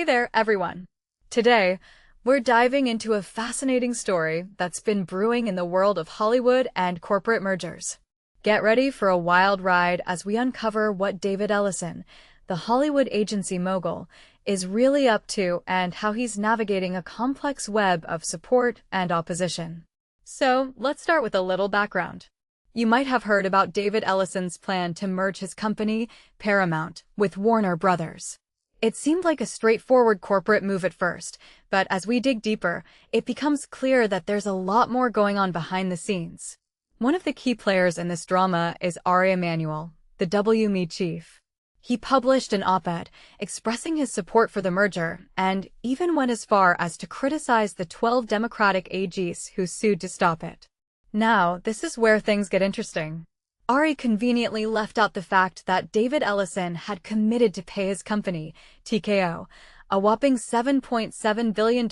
Hey there, everyone. Today, we're diving into a fascinating story that's been brewing in the world of Hollywood and corporate mergers. Get ready for a wild ride as we uncover what David Ellison, the Hollywood agency mogul, is really up to and how he's navigating a complex web of support and opposition. So, let's start with a little background. You might have heard about David Ellison's plan to merge his company, Paramount, with Warner Bros. It seemed like a straightforward corporate move at first, but as we dig deeper, it becomes clear that there's a lot more going on behind the scenes. One of the key players in this drama is Ari Emanuel, the WME chief. He published an op-ed expressing his support for the merger and even went as far as to criticize the 12 Democratic AGs who sued to stop it. Now, this is where things get interesting. Ari conveniently left out the fact that David Ellison had committed to pay his company, TKO, a whopping $7.7 billion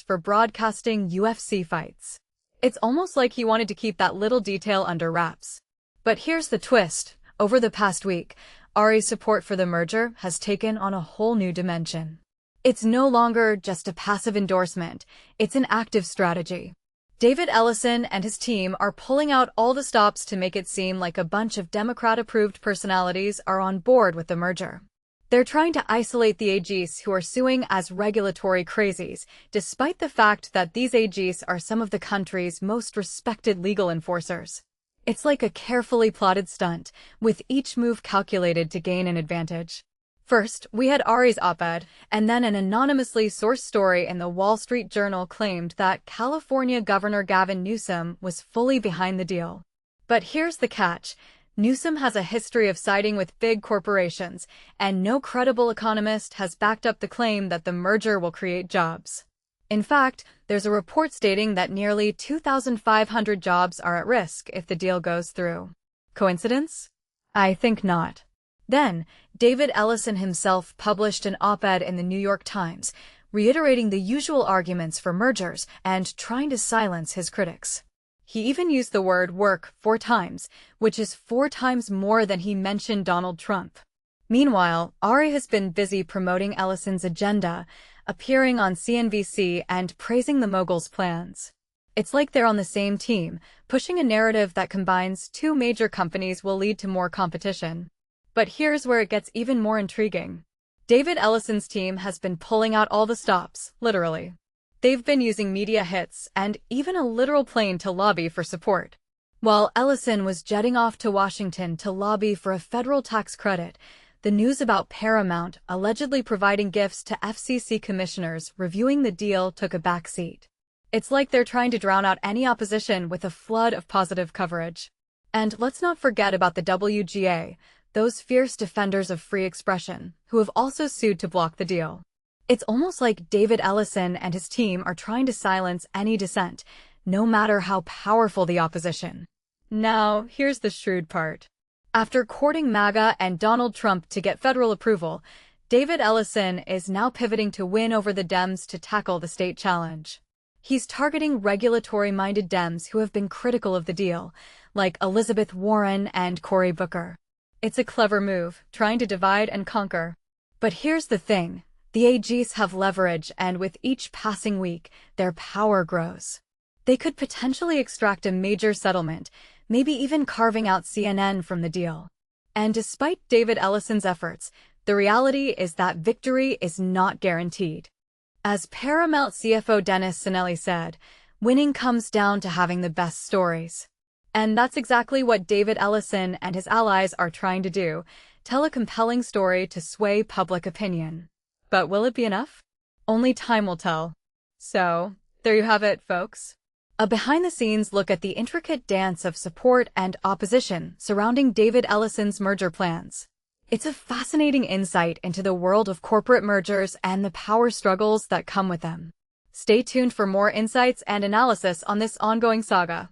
for broadcasting UFC fights. It's almost like he wanted to keep that little detail under wraps. But here's the twist. Over the past week, Ari's support for the merger has taken on a whole new dimension. It's no longer just a passive endorsement, it's an active strategy. David Ellison and his team are pulling out all the stops to make it seem like a bunch of Democrat-approved personalities are on board with the merger. They're trying to isolate the AGs who are suing as regulatory crazies, despite the fact that these AGs are some of the country's most respected legal enforcers. It's like a carefully plotted stunt, with each move calculated to gain an advantage. First, we had Ari's op-ed, and then an anonymously sourced story in the Wall Street Journal claimed that California Governor Gavin Newsom was fully behind the deal. But here's the catch. Newsom has a history of siding with big corporations, and no credible economist has backed up the claim that the merger will create jobs. In fact, there's a report stating that nearly 2,500 jobs are at risk if the deal goes through. Coincidence? I think not. Then, David Ellison himself published an op-ed in the New York Times, reiterating the usual arguments for mergers and trying to silence his critics. He even used the word work 4 times, which is 4 times more than he mentioned Donald Trump. Meanwhile, Ari has been busy promoting Ellison's agenda, appearing on CNBC and praising the mogul's plans. It's like they're on the same team, pushing a narrative that combines 2 major companies will lead to more competition. But here's where it gets even more intriguing. David Ellison's team has been pulling out all the stops, literally. They've been using media hits and even a literal plane to lobby for support. While Ellison was jetting off to Washington to lobby for a federal tax credit, the news about Paramount allegedly providing gifts to FCC commissioners reviewing the deal took a backseat. It's like they're trying to drown out any opposition with a flood of positive coverage. And let's not forget about the WGA, those fierce defenders of free expression, who have also sued to block the deal. It's almost like David Ellison and his team are trying to silence any dissent, no matter how powerful the opposition. Now, here's the shrewd part. After courting MAGA and Donald Trump to get federal approval, David Ellison is now pivoting to win over the Dems to tackle the state challenge. He's targeting regulatory-minded Dems who have been critical of the deal, like Elizabeth Warren and Cory Booker. It's a clever move, trying to divide and conquer. But here's the thing. The AGs have leverage, and with each passing week, their power grows. They could potentially extract a major settlement, maybe even carving out CNN from the deal. And despite David Ellison's efforts, the reality is that victory is not guaranteed. As Paramount CFO Dennis Sinelli said, winning comes down to having the best stories. And that's exactly what David Ellison and his allies are trying to do, tell a compelling story to sway public opinion. But will it be enough? Only time will tell. So, there you have it, folks. A behind-the-scenes look at the intricate dance of support and opposition surrounding David Ellison's merger plans. It's a fascinating insight into the world of corporate mergers and the power struggles that come with them. Stay tuned for more insights and analysis on this ongoing saga.